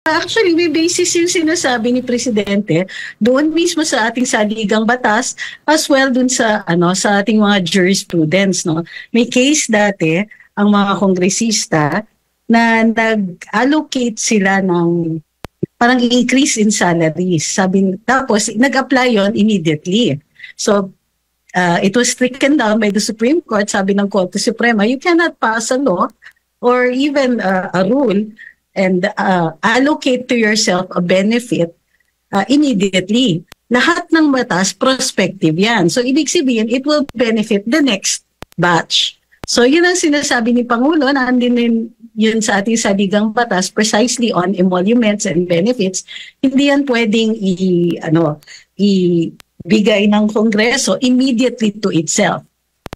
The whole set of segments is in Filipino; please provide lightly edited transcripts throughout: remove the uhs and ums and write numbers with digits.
Actually, may basis yung sinasabi ni Presidente doon mismo sa ating saligang batas as well dun sa sa ating mga jurisprudence, no. May case dati ang mga kongresista na nag-allocate sila ng parang increase in salaries. Tapos nag-apply yon immediately. So it was stricken down by the Supreme Court. Sabi ng Korte Suprema, you cannot pass a law or even a rule and allocate to yourself a benefit immediately. Lahat ng batas, prospective yan. So, ibig sabihin, it will benefit the next batch. So, yun ang sinasabi ni Pangulo, na andin din yun sa ating saligang batas, precisely on emoluments and benefits. Hindi yan pwedeng ibigay ng Kongreso immediately to itself.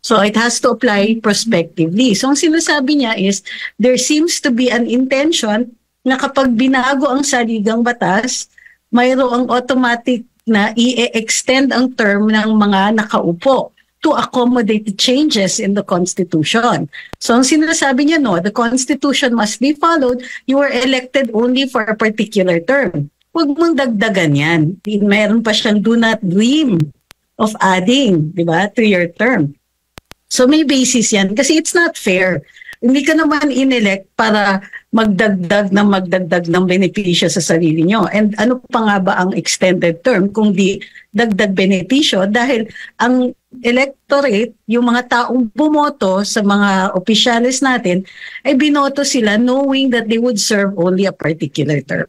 So it has to apply prospectively. So ang sinasabi niya is there seems to be an intention na kapag binago ang saligang batas, mayroong automatic na i-extend ang term ng mga nakaupo to accommodate the changes in the Constitution. So ang sinasabi niya, no, the Constitution must be followed. You are elected only for a particular term. Huwag mong dagdagan yan. Mayroon pa siyang do not dream of adding, di ba, to your term. So may basis yan kasi it's not fair. Hindi ka naman inelect para magdagdag ng benepisyo sa sarili nyo. And ano pa nga ba ang extended term kung di dagdag benepisyo, dahil ang electorate, yung mga taong bumoto sa mga opisyalis natin, ay binoto sila knowing that they would serve only a particular term.